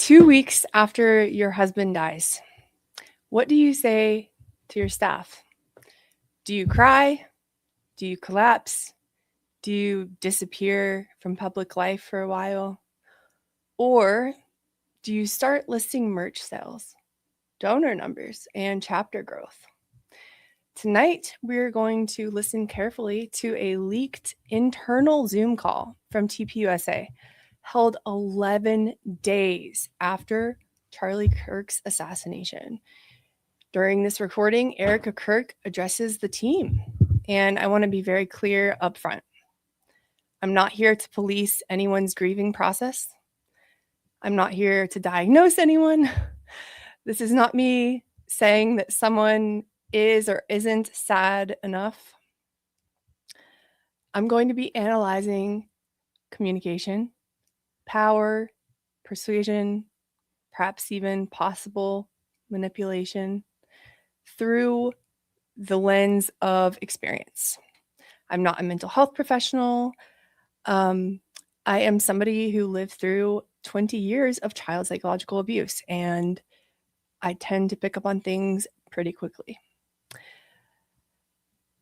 2 weeks after your husband dies, what do you say to your staff? Do you cry? Do you collapse? Do you disappear from public life for a while? Or do you start listing merch sales, donor numbers, and chapter growth? Tonight, we're going to listen carefully to a leaked internal Zoom call from TPUSA held 11 days after Charlie Kirk's assassination. During this recording, Erika Kirk addresses the team, and I want to be very clear up front. I'm not here to police anyone's grieving process. I'm not here to diagnose anyone. This is not me saying that someone is or isn't sad enough. I'm going to be analyzing communication, power, persuasion, perhaps even possible manipulation through the lens of experience. I'm not a mental health professional. I am somebody who lived through 20 years of child psychological abuse, and I tend to pick up on things pretty quickly.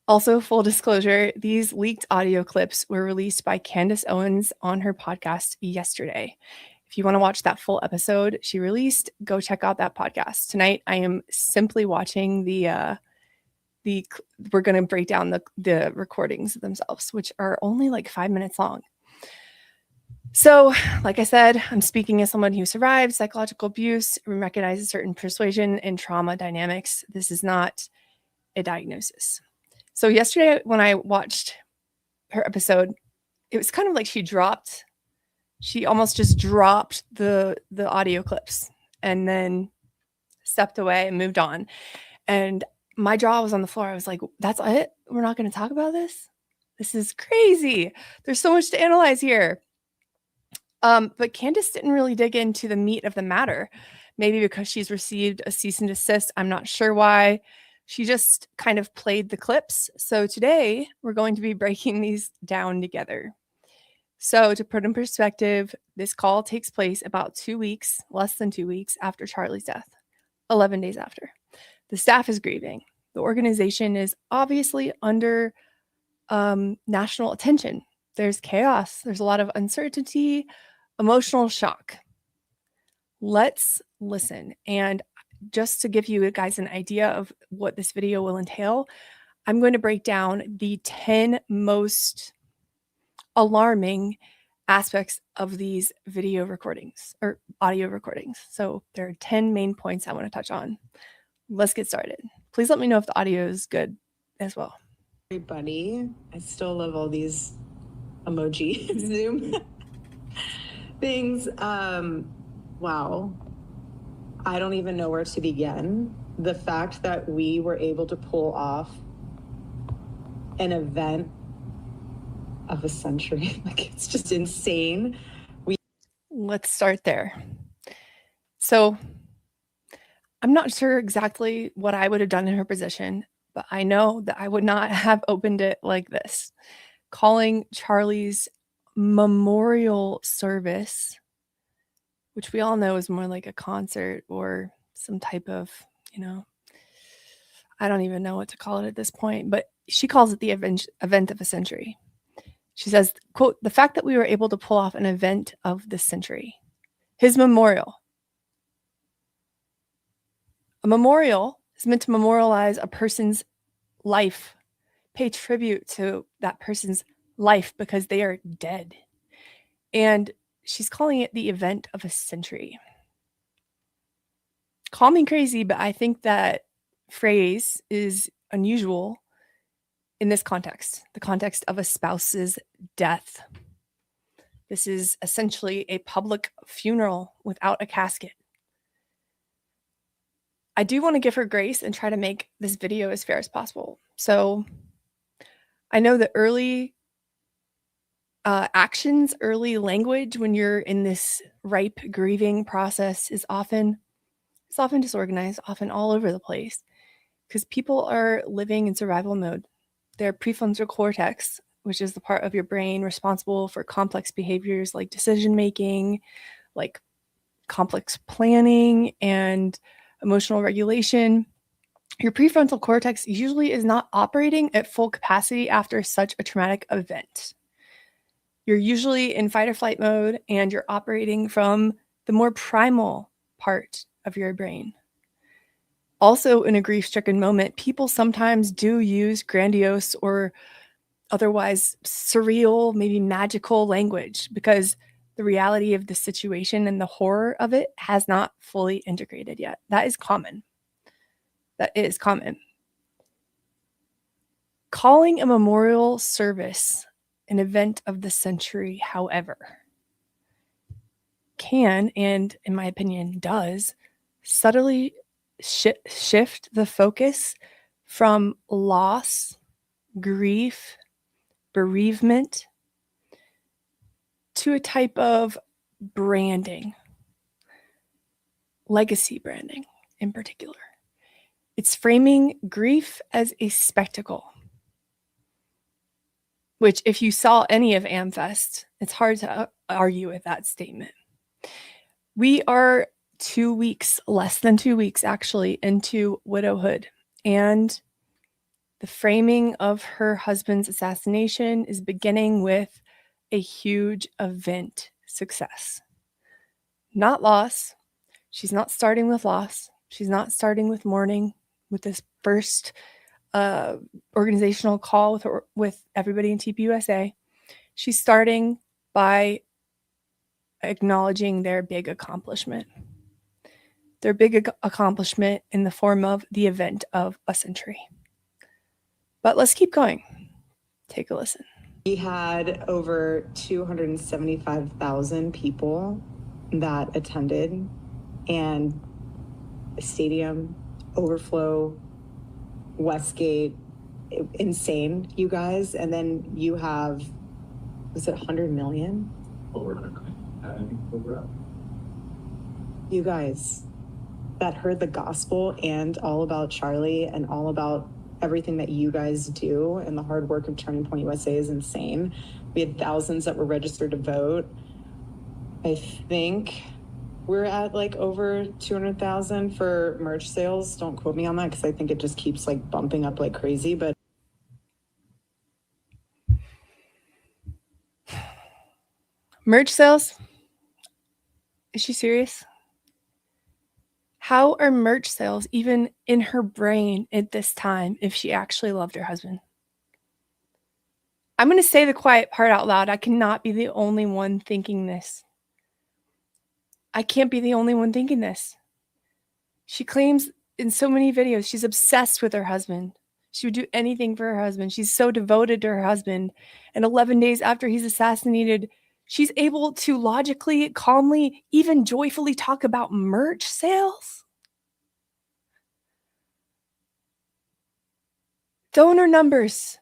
Also, full disclosure, these leaked audio clips were released by Candace Owens on her podcast yesterday. If you want to watch that full episode she released, go check out that podcast. Tonight, I am simply watching we're going to break down the recordings themselves, which are only like 5 minutes long. So, like I said, I'm speaking as someone who survived psychological abuse and recognizes certain persuasion and trauma dynamics. This is not a diagnosis. So yesterday when I watched her episode, it was kind of like she almost just dropped the audio clips and then stepped away and moved on. And my jaw was on the floor. I was like, that's it? We're not going to talk about this? This is crazy. There's so much to analyze here. But Candace didn't really dig into the meat of the matter. Maybe because she's received a cease and desist. I'm not sure why. She just kind of played the clips. So today we're going to be breaking these down together. So to put in perspective, this call takes place about 2 weeks, less than 2 weeks after Charlie's death, 11 days after. The staff is grieving. The organization is obviously under national attention. There's chaos. There's a lot of uncertainty, emotional shock. Let's listen. And just to give you guys an idea of what this video will entail, I'm going to break down the 10 most alarming aspects of these video recordings or audio recordings. So there are 10 main points I want to touch on. Let's get started. Please let me know if the audio is good as well. Everybody, I still love all these emoji Zoom things. Wow. I don't even know where to begin. The fact that we were able to pull off an event of a century, like it's just insane. Let's start there. So I'm not sure exactly what I would have done in her position, but I know that I would not have opened it like this. Calling Charlie's memorial service, which we all know is more like a concert or some type of, I don't even know what to call it at this point, but she calls it the event of a century. She says, quote, the fact that we were able to pull off an event of the century, his memorial. A memorial is meant to memorialize a person's life, pay tribute to that person's life because they are dead. And she's calling it the event of a century. Call me crazy, but I think that phrase is unusual in this context, the context of a spouse's death. This is essentially a public funeral without a casket. I do want to give her grace and try to make this video as fair as possible. So I know that early actions, early language when you're in this ripe grieving process is often disorganized, often all over the place, because people are living in survival mode. Their prefrontal cortex, which is the part of your brain responsible for complex behaviors like decision making, like complex planning and emotional regulation. Your prefrontal cortex usually is not operating at full capacity after such a traumatic event. You're usually in fight or flight mode, and you're operating from the more primal part of your brain. Also, in a grief-stricken moment, people sometimes do use grandiose or otherwise surreal, maybe magical language because the reality of the situation and the horror of it has not fully integrated yet. That is common. That is common. Calling a memorial service an event of the century, however, can, and in my opinion does, subtly shift the focus from loss, grief, bereavement to a type of branding, legacy branding in particular. It's framing grief as a spectacle, which if you saw any of AmFest, it's hard to argue with that statement. We are 2 weeks, less than 2 weeks actually, into widowhood, and the framing of her husband's assassination is beginning with a huge event success. Not loss. She's not starting with loss. She's not starting with mourning with this first organizational call with everybody in TPUSA. She's starting by acknowledging their big accomplishment. Their big accomplishment in the form of the event of a century. But let's keep going. Take a listen. We had over 275,000 people that attended, and the stadium, overflow, Westgate, insane, you guys. And then you have, was it 100 million? Over 100 million. You guys that heard the gospel and all about Charlie and all about everything that you guys do and the hard work of Turning Point USA is insane. We had thousands that were registered to vote. I think we're at like over 200,000 for merch sales. Don't quote me on that because I think it just keeps like bumping up like crazy. But merch sales? Is she serious? How are merch sales even in her brain at this time if she actually loved her husband? I'm going to say the quiet part out loud. I cannot be the only one thinking this. I can't be the only one thinking this. She claims in so many videos she's obsessed with her husband. She would do anything for her husband. She's so devoted to her husband. And 11 days after he's assassinated, she's able to logically, calmly, even joyfully talk about merch sales. Donor numbers.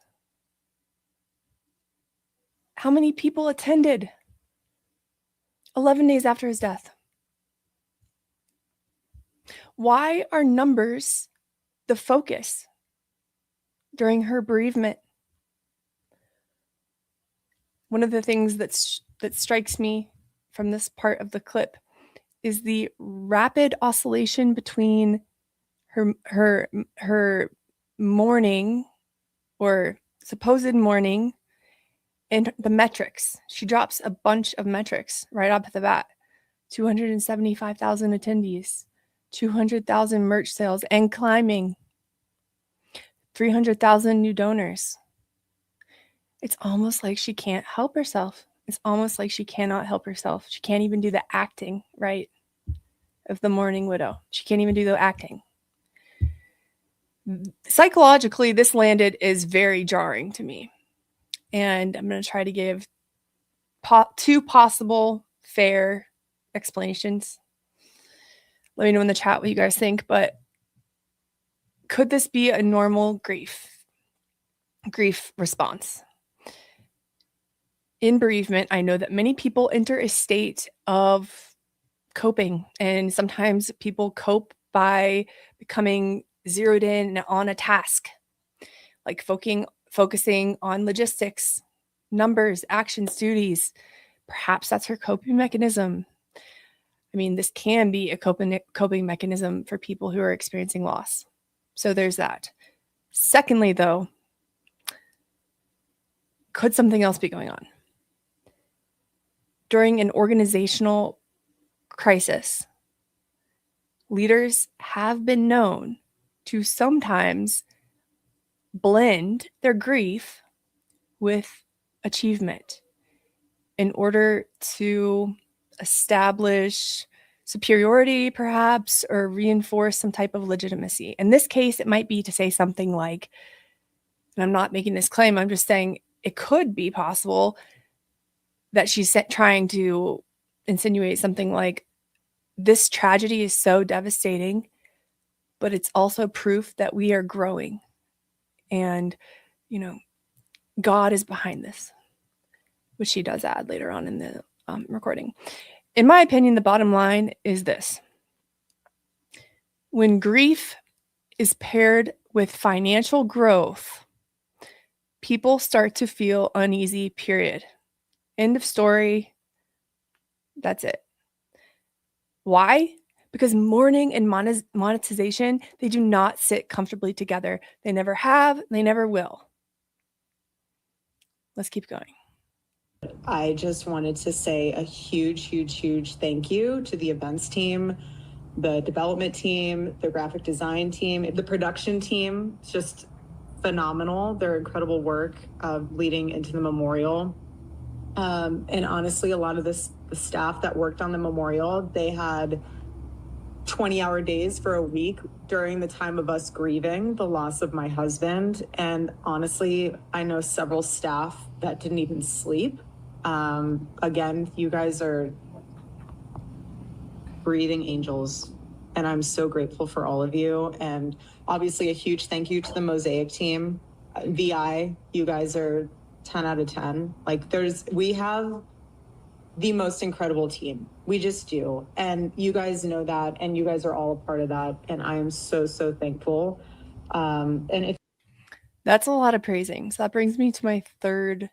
How many people attended 11 days after his death? Why are numbers the focus during her bereavement? One of the things that strikes me from this part of the clip is the rapid oscillation between her mourning or supposed mourning and the metrics. She drops a bunch of metrics right off the bat. 275,000 attendees, 200,000 merch sales and climbing, 300,000 new donors. It's almost like she can't help herself. It's almost like she cannot help herself. She can't even do the acting, right, of the mourning widow. She can't even do the acting. Psychologically, this landed is very jarring to me. And I'm going to try to give two possible fair explanations. Let me know in the chat what you guys think. But could this be a normal grief response? In bereavement, I know that many people enter a state of coping, and sometimes people cope by becoming zeroed in on a task, like focusing on logistics, numbers, actions, duties. Perhaps that's her coping mechanism. I mean, this can be a coping mechanism for people who are experiencing loss. So there's that. Secondly, though, could something else be going on? During an organizational crisis, leaders have been known to sometimes blend their grief with achievement in order to establish superiority, perhaps, or reinforce some type of legitimacy. In this case, it might be to say something like, and I'm not making this claim, I'm just saying it could be possible that she's trying to insinuate something like, this tragedy is so devastating, but it's also proof that we are growing. And, God is behind this, which she does add later on in the recording. In my opinion, the bottom line is this. When grief is paired with financial growth, people start to feel uneasy, period. End of story. That's it. Why? Because mourning and monetization, they do not sit comfortably together. They never have, they never will. Let's keep going. I just wanted to say a huge thank you to the events team, the development team, the graphic design team, the production team. It's just phenomenal. Their incredible work of leading into the memorial. And honestly, a lot of the staff that worked on the memorial, they had 20-hour days for a week during the time of us grieving the loss of my husband. And honestly, I know several staff that didn't even sleep. Again, you guys are breathing angels, and I'm so grateful for all of you. And obviously a huge thank you to the Mosaic team. VI, you guys are 10 out of 10. Like we have the most incredible team. We just do. And you guys know that, and you guys are all a part of that. And I am so thankful. That's a lot of praising. So that brings me to my third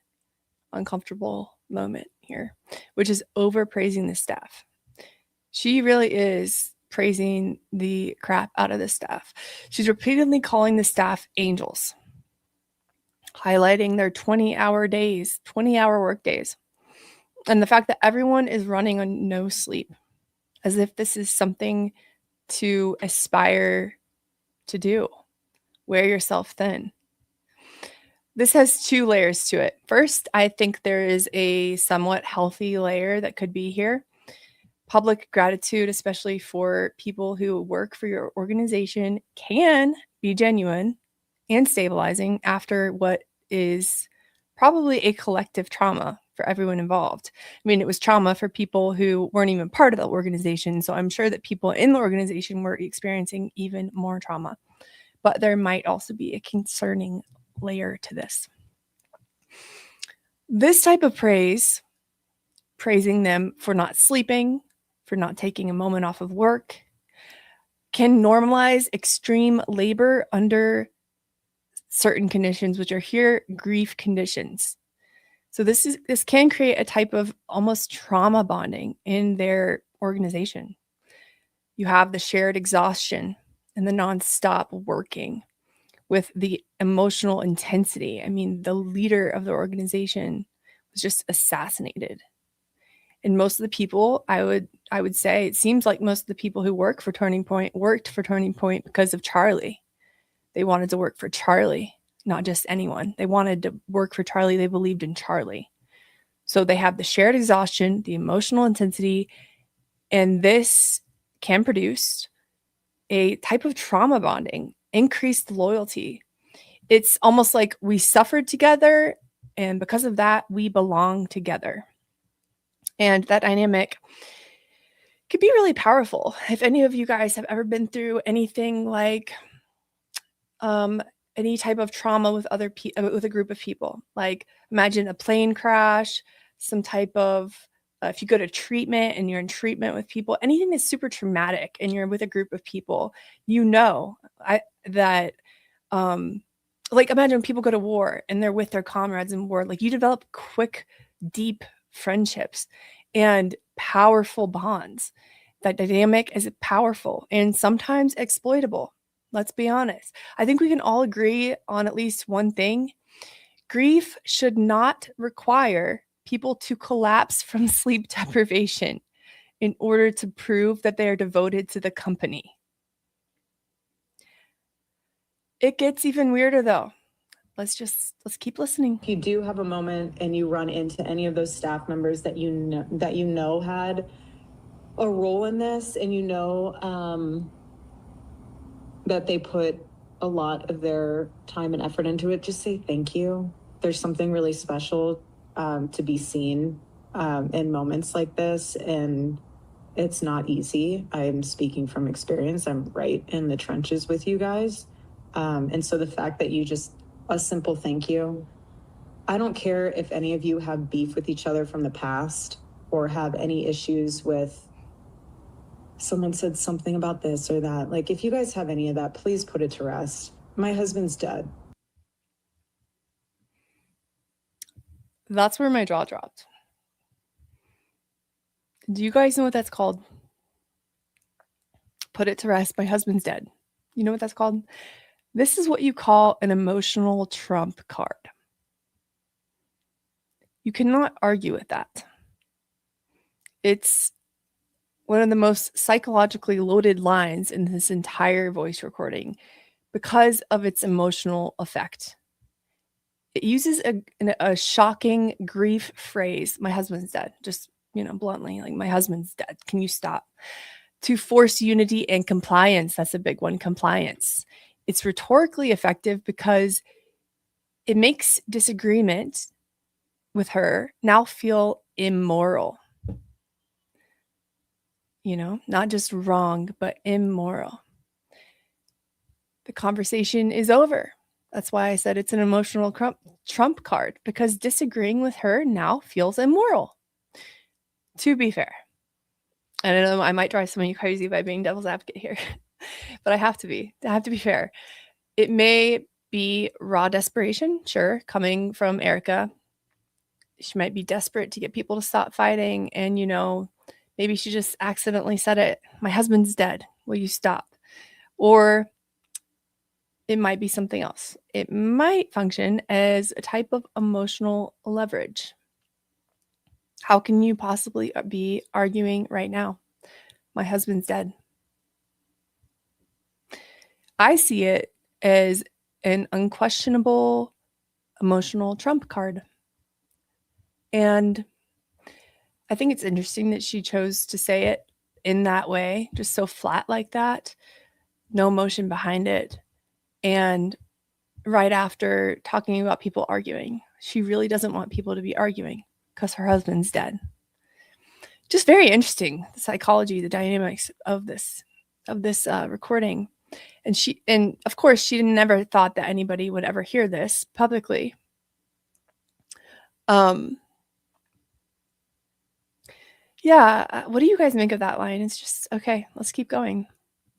uncomfortable moment here, which is overpraising the staff. She really is praising the crap out of the staff. She's repeatedly calling the staff angels, highlighting their 20-hour work days, and the fact that everyone is running on no sleep, as if this is something to aspire to do. Wear yourself thin. This has two layers to it. First, I think there is a somewhat healthy layer that could be here. Public gratitude, especially for people who work for your organization, can be genuine and stabilizing after what is probably a collective trauma for everyone involved. I mean, it was trauma for people who weren't even part of the organization. So I'm sure that people in the organization were experiencing even more trauma. But there might also be a concerning layer to this. This type of praising them for not sleeping, for not taking a moment off of work, can normalize extreme labor under certain conditions, which are here grief conditions. So this can create a type of almost trauma bonding in their organization. You have the shared exhaustion and the nonstop working with the emotional intensity. I mean, the leader of the organization was just assassinated. And most of the people, I would say, it seems like most of the people who worked for Turning Point because of Charlie. They wanted to work for Charlie, not just anyone. They wanted to work for Charlie. They believed in Charlie. So they have the shared exhaustion, the emotional intensity, and this can produce a type of trauma bonding, increased loyalty. It's almost like we suffered together, and because of that, we belong together. And that dynamic could be really powerful. If any of you guys have ever been through anything like any type of trauma with with a group of people, like imagine a plane crash, some type of if you go to treatment and you're in treatment with people, anything that's super traumatic and you're with a group of people, like imagine people go to war and they're with their comrades in war, like you develop quick, deep friendships and powerful bonds. That dynamic is powerful and sometimes exploitable. Let's be honest. I think we can all agree on at least one thing. Grief should not require people to collapse from sleep deprivation in order to prove that they are devoted to the company. It gets even weirder though. Let's keep listening. If you do have a moment and you run into any of those staff members that you know had a role in this, and that they put a lot of their time and effort into it, just say thank you. There's something really special to be seen in moments like this, and it's not easy. I'm speaking from experience. I'm right in the trenches with you guys. And so the fact that you just, a simple thank you. I don't care if any of you have beef with each other from the past or have any issues with someone said something about this or that. Like, if you guys have any of that, please put it to rest. My husband's dead. That's where my jaw dropped. Do you guys know what that's called? Put it to rest. My husband's dead. You know what that's called? This is what you call an emotional trump card. You cannot argue with that. It's one of the most psychologically loaded lines in this entire voice recording because of its emotional effect. It uses a shocking grief phrase, my husband's dead, just, bluntly, like, my husband's dead. Can you stop? To force unity and compliance. That's a big one, compliance. It's rhetorically effective because it makes disagreement with her now feel immoral. Not just wrong, but immoral. The conversation is over. That's why I said it's an emotional trump card, because disagreeing with her now feels immoral. To be fair. I don't know, I might drive some of you crazy by being devil's advocate here, but I have to be fair. It may be raw desperation, sure, coming from Erika. She might be desperate to get people to stop fighting, and maybe she just accidentally said it. My husband's dead. Will you stop? Or it might be something else. It might function as a type of emotional leverage. How can you possibly be arguing right now? My husband's dead. I see it as an unquestionable emotional trump card. And I think it's interesting that she chose to say it in that way, just so flat like that, no emotion behind it. And right after talking about people arguing, she really doesn't want people to be arguing because her husband's dead. Just very interesting, the psychology, the dynamics of this recording. And of course, she never thought that anybody would ever hear this publicly. Yeah, what do you guys make of that line? It's just, okay, let's keep going.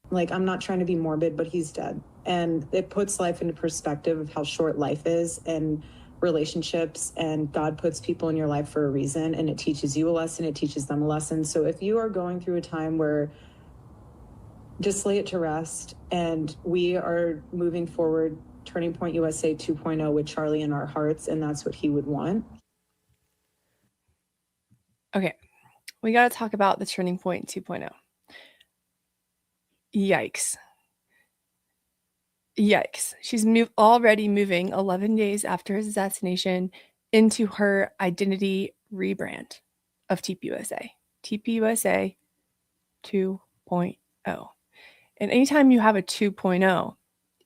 Like, I'm not trying to be morbid, but he's dead. And it puts life into perspective of how short life is and relationships, and God puts people in your life for a reason, and it teaches you a lesson, it teaches them a lesson. So if you are going through a time where, just lay it to rest, and we are moving forward, Turning Point USA 2.0 with Charlie in our hearts, and that's what he would want. Okay, we got to talk about the Turning Point 2.0. Yikes. She's already moving 11 days after his assassination into her identity rebrand of TPUSA. TPUSA 2.0. And anytime you have a 2.0,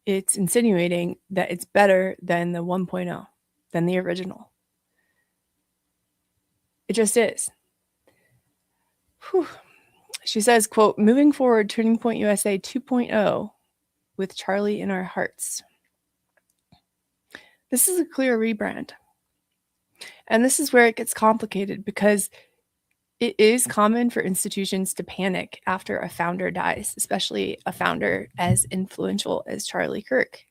it's insinuating that it's better than the 1.0, than the original. It just is. Whew. She says, quote, moving forward, Turning Point USA 2.0 with Charlie in our hearts. This is a clear rebrand. And this is where it gets complicated, because it is common for institutions to panic after a founder dies, especially a founder as influential as Charlie Kirk.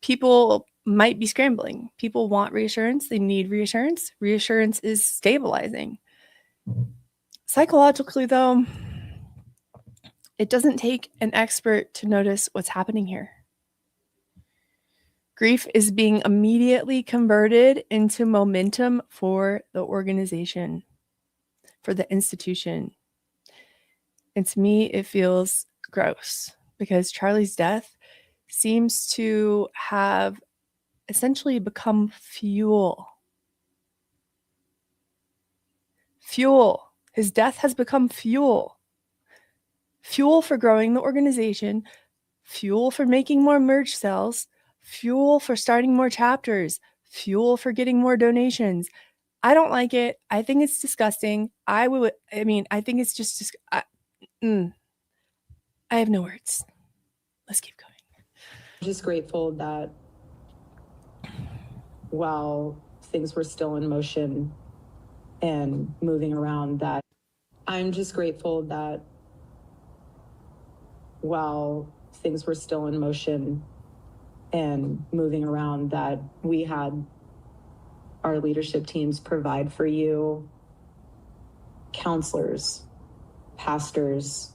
People might be scrambling. People want reassurance. They need reassurance. Reassurance is stabilizing. Psychologically, though, it doesn't take an expert to notice what's happening here. Grief is being immediately converted into momentum for the organization, for the institution. And to me, it feels gross because Charlie's death seems to have essentially become fuel. Fuel. His death has become fuel. Fuel for growing the organization, fuel for making more merch sales, fuel for starting more chapters, fuel for getting more donations. I don't like it. I think it's disgusting. I think it's just I have no words. Let's keep going. I'm just grateful that while things were still in motion and moving around, that I'm just grateful that while things were still in motion and moving around, that we had our leadership teams provide for you counselors, pastors.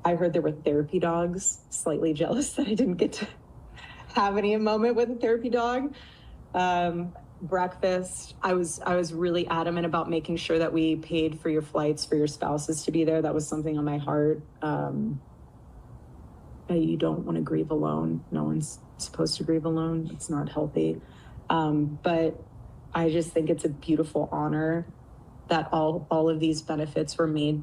I heard there were therapy dogs. Slightly jealous that I didn't get to have any moment with a therapy dog. Breakfast. I was really adamant about making sure that we paid for your flights for your spouses to be there. That was something on my heart. You don't want to grieve alone. No one's supposed to grieve alone. It's not healthy. But I just think it's a beautiful honor that all of these benefits were made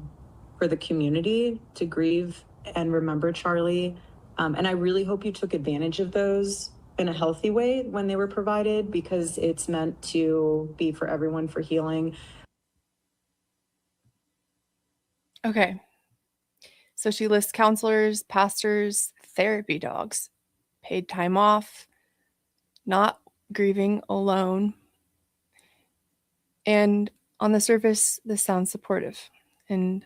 for the community to grieve and remember Charlie. And I really hope you took advantage of those in a healthy way when they were provided, because it's meant to be for everyone, for healing. Okay. So she lists counselors, pastors, therapy dogs, paid time off, not grieving alone. And on the surface, this sounds supportive. And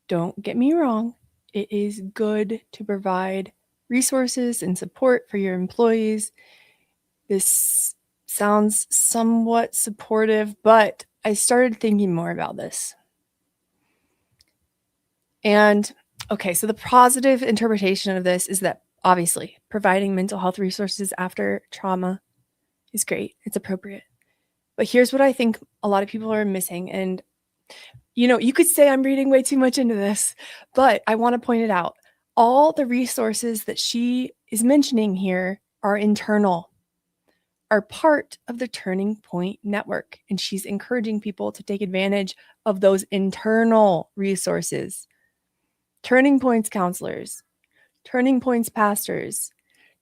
don't get me wrong, it is good to provide resources and support for your employees. This sounds somewhat supportive, but I started thinking more about this. And okay, so the positive interpretation of this is that obviously providing mental health resources after trauma is great. It's appropriate. But here's what I think a lot of people are missing. And, you could say I'm reading way too much into this, but I want to point it out. All the resources that she is mentioning here are internal, are part of the Turning Point Network. And she's encouraging people to take advantage of those internal resources. Turning Points counselors, Turning Points pastors,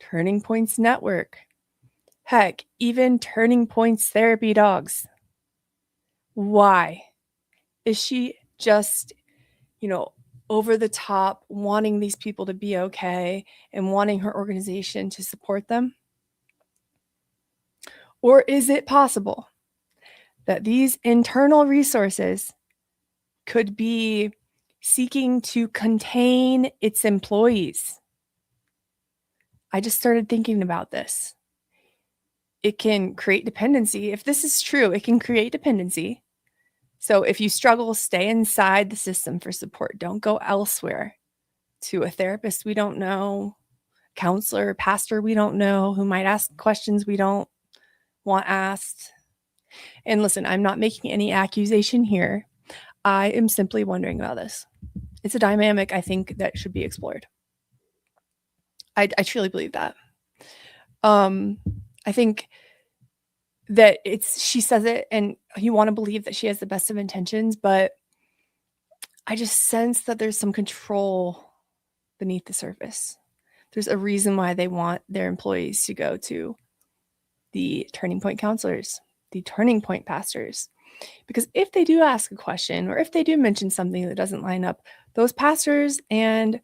Turning Points network. Heck, even Turning Points therapy dogs. Why? Is she just, over the top, wanting these people to be okay and wanting her organization to support them? Or is it possible that these internal resources could be seeking to contain its employees? I just started thinking about this. It can create dependency. If this is true, it can create dependency. So if you struggle, stay inside the system for support. Don't go elsewhere to a therapist we don't know, counselor, pastor we don't know, who might ask questions we don't want asked. And listen, I'm not making any accusation here. I am simply wondering about this. It's a dynamic I think that should be explored. I truly believe that. I think that she says it and you want to believe that she has the best of intentions, but I just sense that there's some control beneath the surface. There's a reason why they want their employees to go to the Turning Point counselors, the Turning Point pastors. Because if they do ask a question or if they do mention something that doesn't line up, those pastors and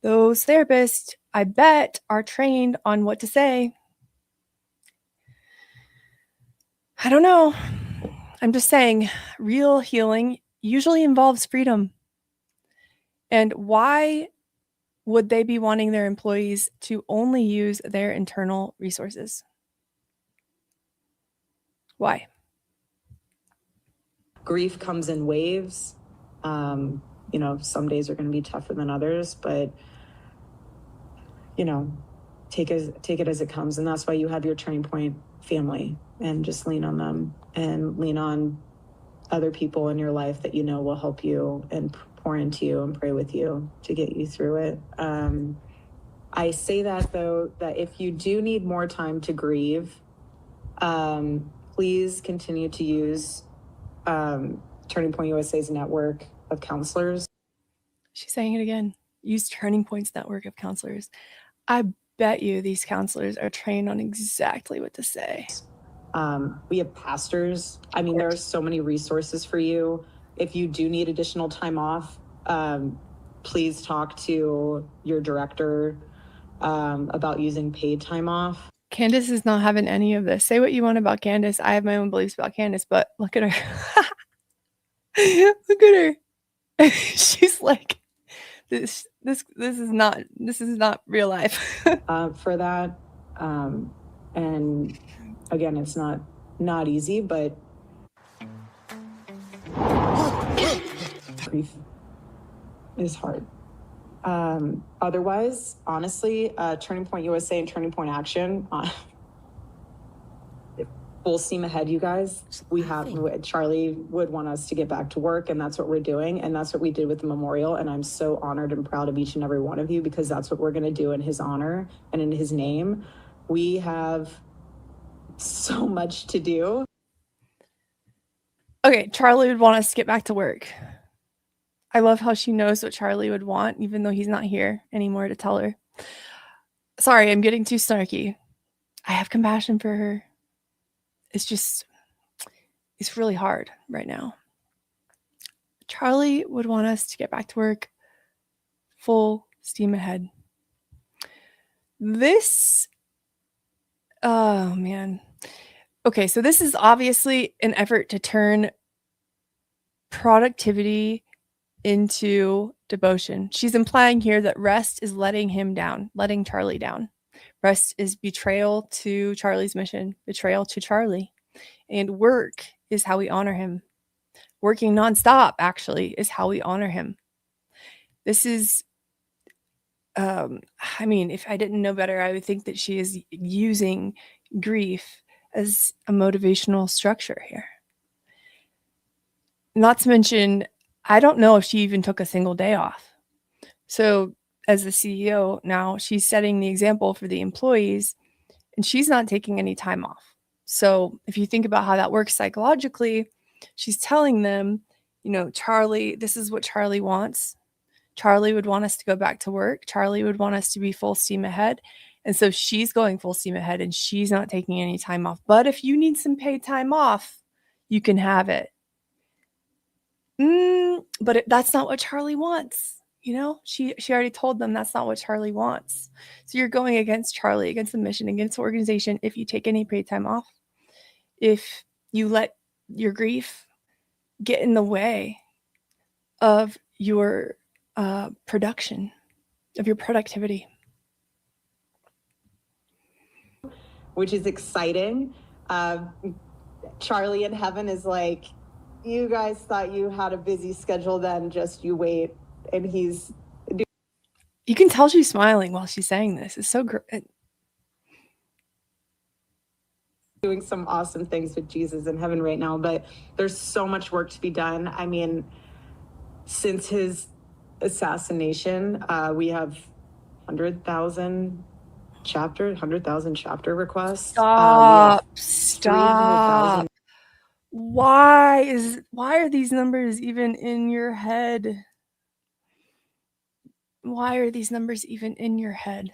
those therapists, I bet, are trained on what to say. I don't know. I'm just saying, real healing usually involves freedom. And why would they be wanting their employees to only use their internal resources? Why? Grief comes in waves. Some days are going to be tougher than others, but take it as it comes. And that's why you have your Turning Point family, and just lean on them and lean on other people in your life that will help you and pour into you and pray with you to get you through it. I say that, though, that if you do need more time to grieve, please continue to use Turning Point USA's network of counselors. She's saying it again. Use Turning Point's network of counselors. I bet you these counselors are trained on exactly what to say. We have pastors. I mean, there are so many resources for you. If you do need additional time off, please talk to your director about using paid time off. Candace is not having any of this. Say what you want about Candace. I have my own beliefs about Candace, but look at her. Look at her. She's like, this is not real life. For that. And again, it's not easy, but grief is hard. Otherwise, honestly, Turning Point USA and Turning Point Action, full steam ahead, you guys. Charlie would want us to get back to work, and that's what we're doing. And that's what we did with the memorial. And I'm so honored and proud of each and every one of you, because that's what we're going to do in his honor and in his name. We have so much to do. Okay, Charlie would want us to get back to work. I love how she knows what Charlie would want, even though he's not here anymore to tell her. Sorry, I'm getting too snarky. I have compassion for her. It's really hard right now. Charlie would want us to get back to work full steam ahead. Oh man. Okay, so this is obviously an effort to turn productivity into devotion. She's implying here that rest is letting him down, letting Charlie down. Rest is betrayal to Charlie's mission, betrayal to Charlie. And work is how we honor him. Working nonstop, actually, is how we honor him. This is, if I didn't know better, I would think that she is using grief as a motivational structure here. Not to mention, I don't know if she even took a single day off. So as the CEO now, she's setting the example for the employees, and she's not taking any time off. So if you think about how that works psychologically, she's telling them, Charlie, this is what Charlie wants. Charlie would want us to go back to work. Charlie would want us to be full steam ahead. And so she's going full steam ahead, and she's not taking any time off. But if you need some paid time off, you can have it. But that's not what Charlie wants. She already told them that's not what Charlie wants. So you're going against Charlie, against the mission, against the organization if you take any paid time off. If you let your grief get in the way of your production, of your productivity. Which is exciting. Charlie in heaven is like, you guys thought you had a busy schedule then, just you wait. And you can tell she's smiling while she's saying this. It's so great. Doing some awesome things with Jesus in heaven right now, but there's so much work to be done. I mean, since his assassination, we have 100,000 chapter requests. Stop. Why are these numbers even in your head? Why are these numbers even in your head?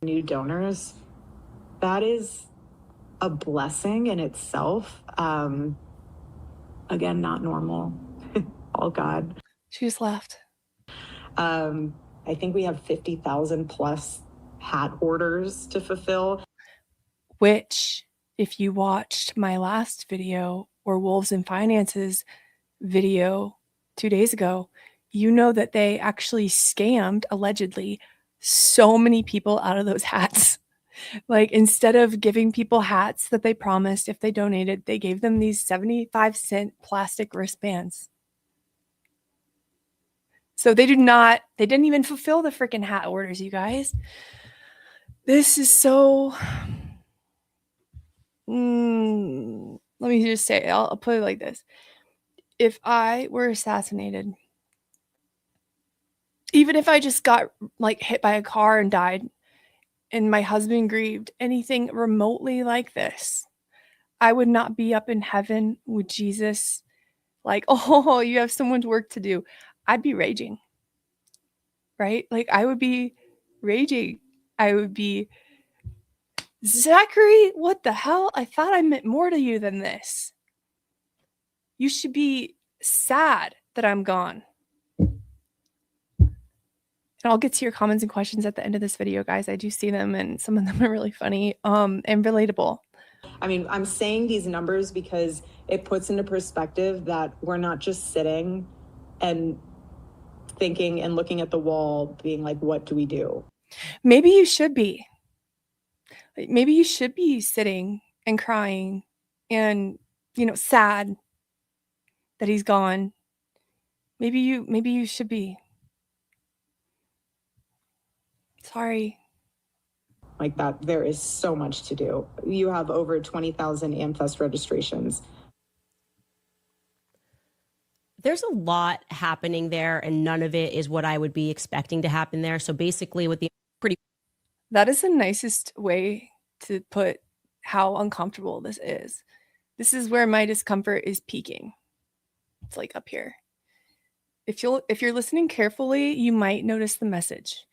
New donors. That is a blessing in itself. Again, not normal. All God. She just laughed. I think we have 50,000 plus hat orders to fulfill. Which, if you watched my last video or Wolves and Finances video 2 days ago, you know that they actually scammed, allegedly, so many people out of those hats. Like, instead of giving people hats that they promised if they donated, they gave them these 75-cent plastic wristbands. So they didn't even fulfill the freaking hat orders, you guys. This is so, let me just say, I'll put it like this. If I were assassinated, even if I just got like hit by a car and died, and my husband grieved, anything remotely like this, I would not be up in heaven with Jesus like, oh, you have someone's work to do. I'd be raging, right? Like, I would be raging. I would be, Zachary, what the hell? I thought I meant more to you than this. You should be sad that I'm gone. And I'll get to your comments and questions at the end of this video, guys. I do see them, and some of them are really funny and relatable. I mean, I'm saying these numbers because it puts into perspective that we're not just sitting and thinking and looking at the wall being like, what do we do? Maybe you should be. Maybe you should be sitting and crying and, sad that he's gone. Maybe you should be. Sorry. Like that, there is so much to do. You have over 20,000 AmFest registrations. There's a lot happening there, and none of it is what I would be expecting to happen there. So basically, with the that is the nicest way to put how uncomfortable this is. This is where my discomfort is peaking. It's like up here. If you're listening carefully, you might notice the message.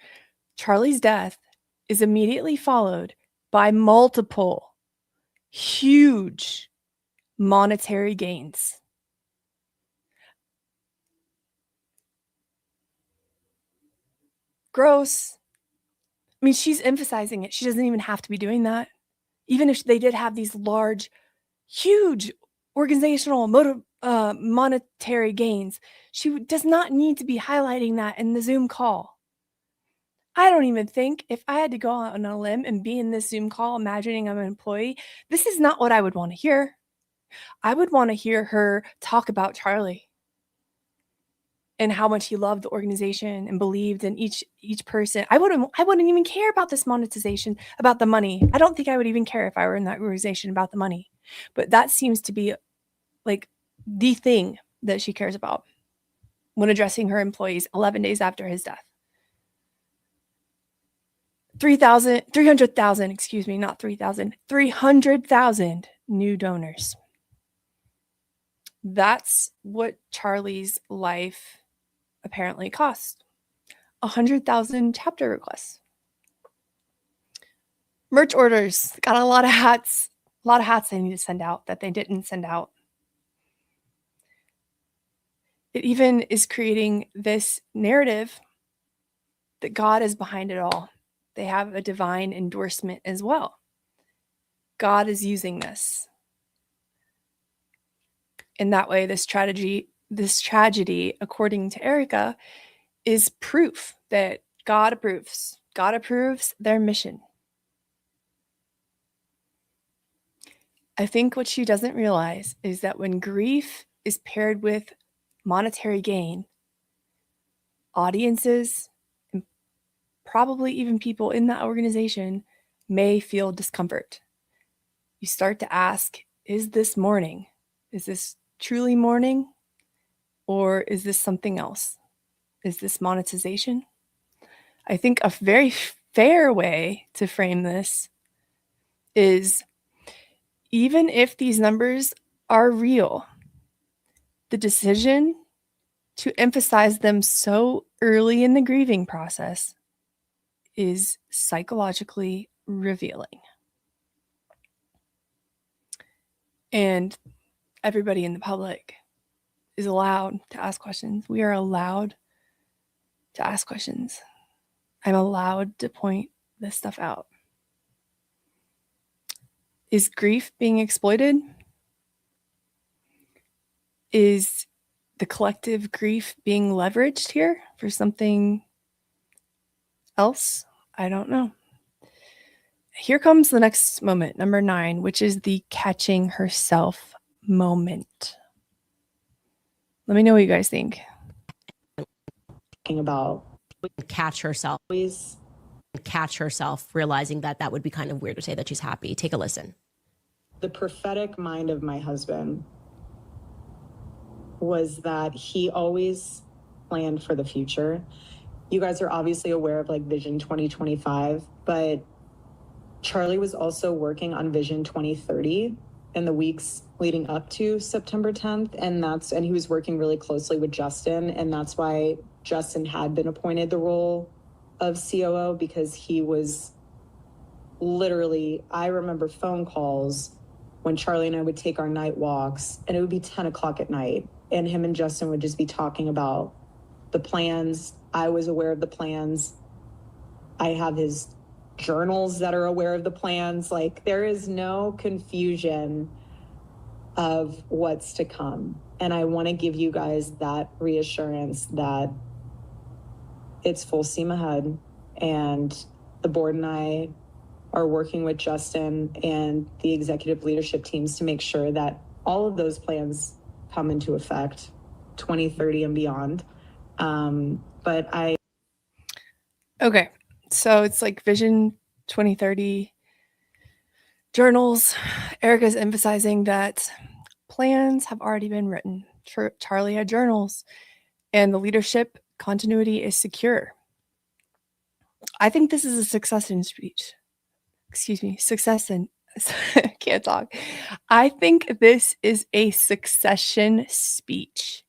Charlie's death is immediately followed by multiple huge monetary gains. Gross. I mean, she's emphasizing it. She doesn't even have to be doing that. Even if they did have these large, huge organizational monetary gains, she does not need to be highlighting that in the Zoom call. I don't even think if I had to go out on a limb and be in this Zoom call, imagining I'm an employee, this is not what I would want to hear. I would want to hear her talk about Charlie and how much he loved the organization and believed in each person. I wouldn't even care about this monetization, about the money. I don't think I would even care if I were in that organization about the money. But that seems to be like the thing that she cares about when addressing her employees 11 days after his death. 300,000, excuse me, not 3,000, 300,000 new donors. That's what Charlie's life apparently cost. 100,000 chapter requests. Merch orders. Got a lot of hats. A lot of hats they need to send out that they didn't send out. It even is creating this narrative that God is behind it all. They have a divine endorsement as well. God is using this. In that way, this tragedy, according to Erika, is proof that God approves. God approves their mission. I think what she doesn't realize is that when grief is paired with monetary gain, audiences and probably even people in that organization may feel discomfort. You start to ask, is this mourning? Is this truly mourning? Or is this something else? Is this monetization? I think a very fair way to frame this is, even if these numbers are real, the decision to emphasize them so early in the grieving process is psychologically revealing. And everybody in the public is allowed to ask questions. We are allowed to ask questions. I'm allowed to point this stuff out. Is grief being exploited? Is the collective grief being leveraged here for something else? I don't know. Here comes the next moment, number 9, which is the catching herself moment. Let me know what you guys think. About catch herself, realizing that would be kind of weird to say that she's happy. Take a listen. The prophetic mind of my husband was that he always planned for the future. You guys are obviously aware of like Vision 2025, but Charlie was also working on Vision 2030 in the weeks leading up to September 10th. And he was working really closely with Justin. And that's why Justin had been appointed the role of COO, because he was literally, I remember phone calls when Charlie and I would take our night walks, and it would be 10 o'clock at night, and him and Justin would just be talking about the plans. I was aware of the plans. I have his journals that are aware of the plans. Like, there is no confusion of what's to come. And I want to give you guys that reassurance that it's full steam ahead. And the board and I are working with Justin and the executive leadership teams to make sure that all of those plans come into effect 2030 and beyond. Okay, so it's like Vision 2030 journals. Erika's emphasizing that plans have already been written. Charlie had journals, and the leadership continuity is secure. I think this is a succession speech. Can't talk. I think this is a succession speech.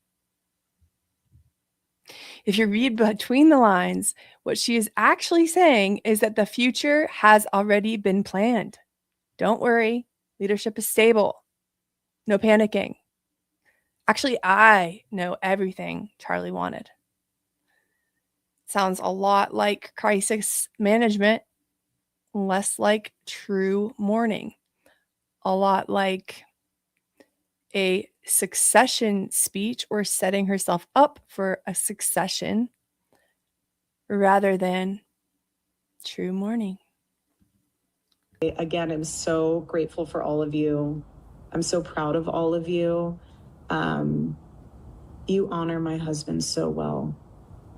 If you read between the lines, what she is actually saying is that the future has already been planned. Don't worry, leadership is stable. No panicking. Actually, I know everything Charlie wanted. Sounds a lot like crisis management, less like true mourning. A lot like a succession speech, or setting herself up for a succession, rather than true mourning. Again, I'm so grateful for all of you. I'm so proud of all of you. You honor my husband so well.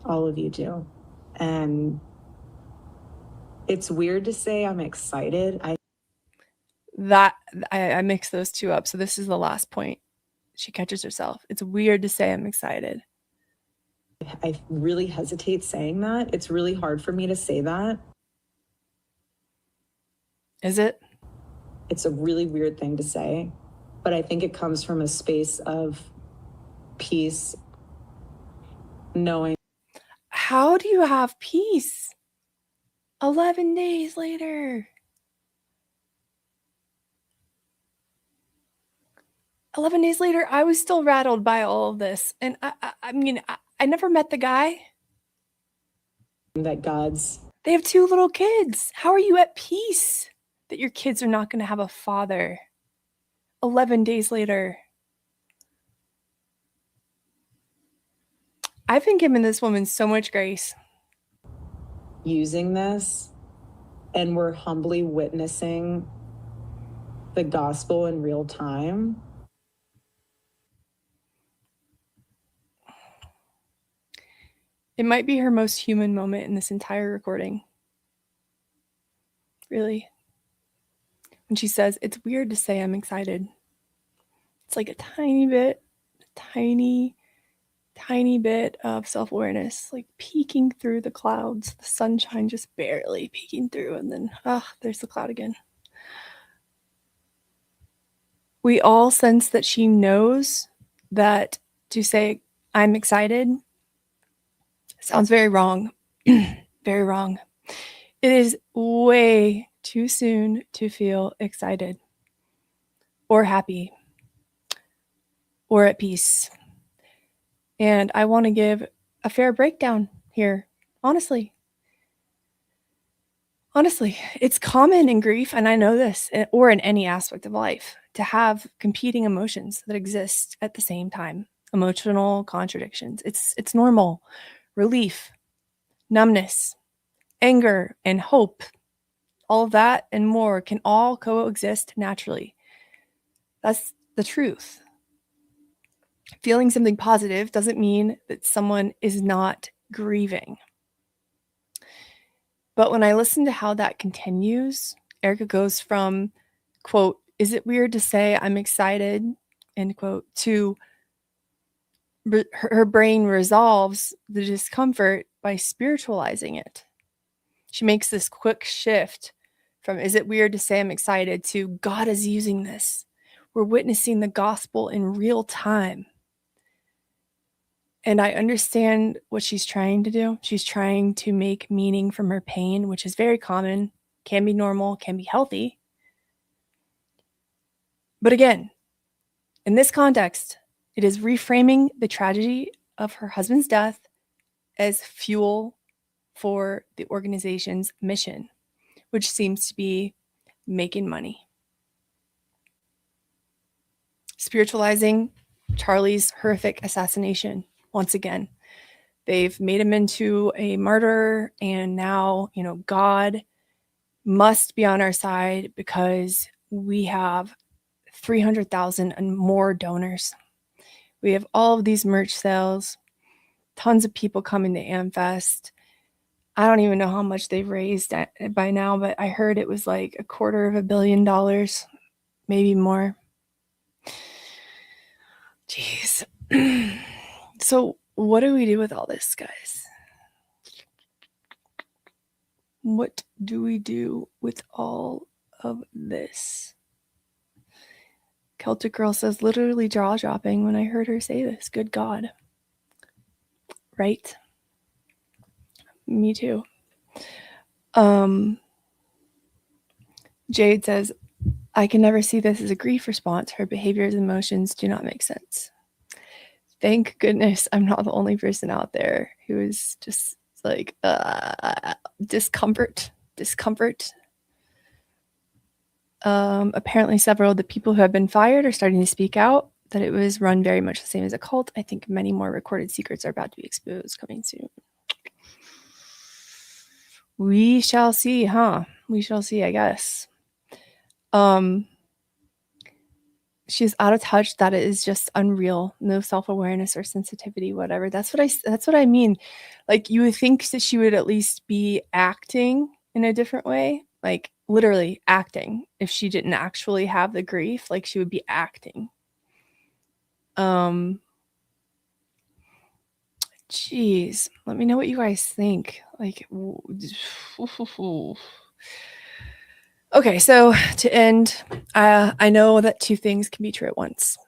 All of you do. And it's weird to say I'm excited. I mixed those two up. So this is the last point. She catches herself. It's weird to say I'm excited. I really hesitate saying that. It's really hard for me to say that. Is it? It's a really weird thing to say, but I think it comes from a space of peace, knowing. How do you have peace 11 days later? 11 days later, I was still rattled by all of this. And I never met the guy. They have 2 little kids. How are you at peace that your kids are not going to have a father 11 days later? I've been giving this woman so much grace. Using this, and we're humbly witnessing the gospel in real time. It might be her most human moment in this entire recording. Really. When she says, it's weird to say I'm excited. It's like a tiny bit of self-awareness, like peeking through the clouds, the sunshine just barely peeking through, and then, there's the cloud again. We all sense that she knows that to say, I'm excited, sounds very wrong. Very wrong. It is way too soon to feel excited or happy or at peace. And I want to give a fair breakdown here. Honestly, it's common in grief, and I know this, or in any aspect of life, to have competing emotions that exist at the same time. Emotional contradictions. It's normal. Relief, numbness, anger, and hope. All of that and more can all coexist naturally. That's the truth. Feeling something positive doesn't mean that someone is not grieving. But when I listen to how that continues, Erika goes from, quote, "Is it weird to say I'm excited," end quote, to her brain resolves the discomfort by spiritualizing it. She makes this quick shift from, "Is it weird to say I'm excited," to, "God is using this. We're witnessing the gospel in real time." And I understand what she's trying to do. She's trying to make meaning from her pain, which is very common, can be normal, can be healthy. But again, in this context, it is reframing the tragedy of her husband's death as fuel for the organization's mission, which seems to be making money. Spiritualizing Charlie's horrific assassination. Once again, they've made him into a martyr, and now, God must be on our side because we have 300,000 and more donors. We have all of these merch sales, tons of people coming to AmFest. I don't even know how much they've raised by now, but I heard it was like $250 million, maybe more. Jeez. So what do we do with all this, guys? What do we do with all of this? Celtic Girl says, literally jaw dropping when I heard her say this. Good God. Right? Me too. Jade says, I can never see this as a grief response. Her behaviors and emotions do not make sense. Thank goodness I'm not the only person out there who is just like discomfort. Apparently several of the people who have been fired are starting to speak out that it was run very much the same as a cult. I think many more recorded secrets are about to be exposed coming soon. We shall see, huh? We shall see, I guess. She's out of touch. That is just unreal. No self-awareness or sensitivity, whatever. That's what I mean. Like, you would think that she would at least be acting in a different way, like literally acting. If she didn't actually have the grief, like she would be acting. Geez, let me know what you guys think. Like, okay, so to end, I know that two things can be true at once.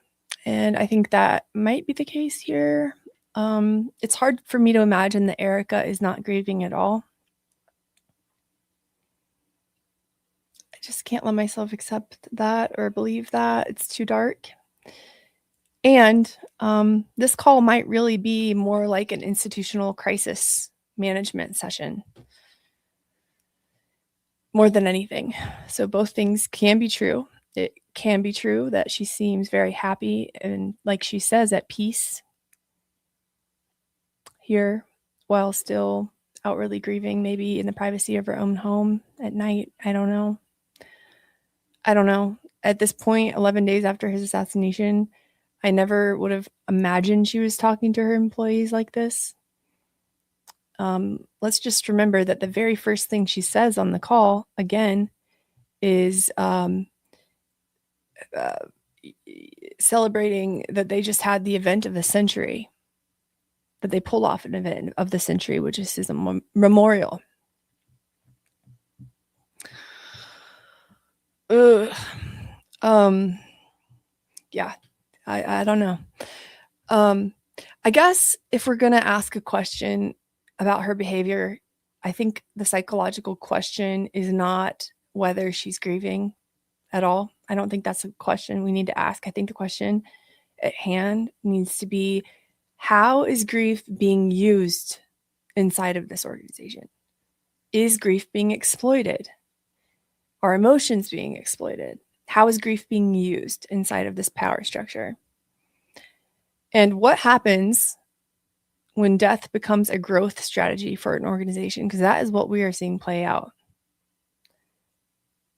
And I think that might be the case here. It's hard for me to imagine that Erika is not grieving at all. I just can't let myself accept that or believe that. It's too dark. And this call might really be more like an institutional crisis management session more than anything. So both things can be true. It can be true that she seems very happy and, like she says, at peace here while still outwardly grieving, maybe in the privacy of her own home at night. I don't know. At this point, 11 days after his assassination, I never would have imagined she was talking to her employees like this. Let's just remember that the very first thing she says on the call, again, is celebrating that they just had the event of the century, that they pulled off an event of the century, which is his memorial. Ugh. Yeah, I don't know. I guess if we're going to ask a question about her behavior, I think the psychological question is not whether she's grieving at all. I don't think that's a question we need to ask. I think the question at hand needs to be, how is grief being used inside of this organization? Is grief being exploited? Are emotions being exploited? How is grief being used inside of this power structure? And what happens when death becomes a growth strategy for an organization? Because that is what we are seeing play out.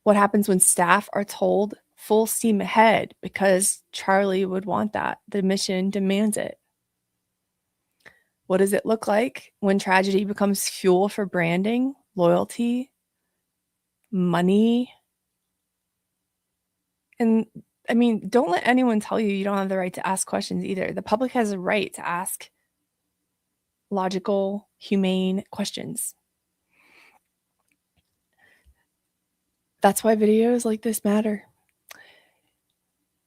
What happens when staff are told full steam ahead because Charlie would want that? The mission demands it. What does it look like when tragedy becomes fuel for branding, loyalty, money? And I mean, don't let anyone tell you don't have the right to ask questions either. The public has a right to ask logical, humane questions. That's why videos like this matter.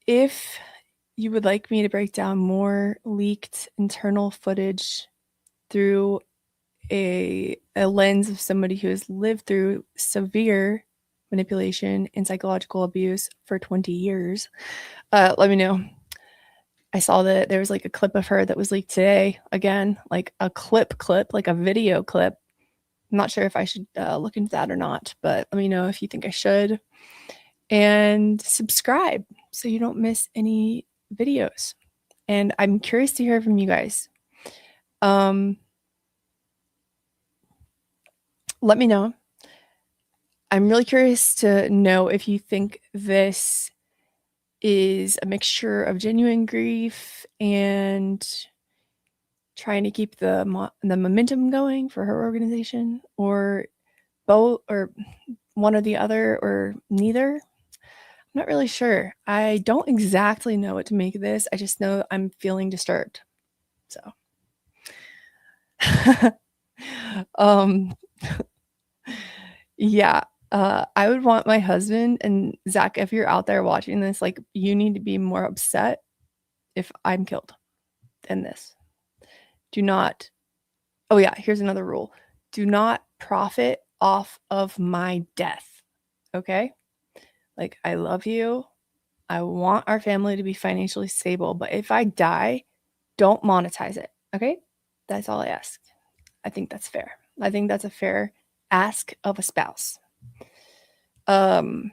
If you would like me to break down more leaked internal footage through a lens of somebody who has lived through severe manipulation and psychological abuse for 20 years, let me know. I saw that there was like a clip of her that was leaked today. Again, like a clip, like a video clip. I'm not sure if I should look into that or not, but let me know if you think I should. And subscribe so you don't miss any videos. And I'm curious to hear from you guys. Let me know. I'm really curious to know if you think this is a mixture of genuine grief and trying to keep the momentum going for her organization, or both, or one or the other, or neither. I'm not really sure. I don't exactly know what to make of this. I just know I'm feeling disturbed. So, yeah. I would want my husband, and Zach, if you're out there watching this, like, you need to be more upset if I'm killed than this. Do not, oh yeah, here's another rule. Do not profit off of my death. Okay? Like, I love you. I want our family to be financially stable, but if I die, don't monetize it. Okay? That's all I ask. I think that's fair. I think that's a fair ask of a spouse. Oh,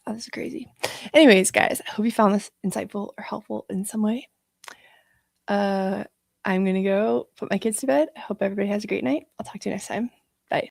this is crazy. Anyways, guys, I hope you found this insightful or helpful in some way. I'm going to go put my kids to bed. I hope everybody has a great night. I'll talk to you next time. Bye.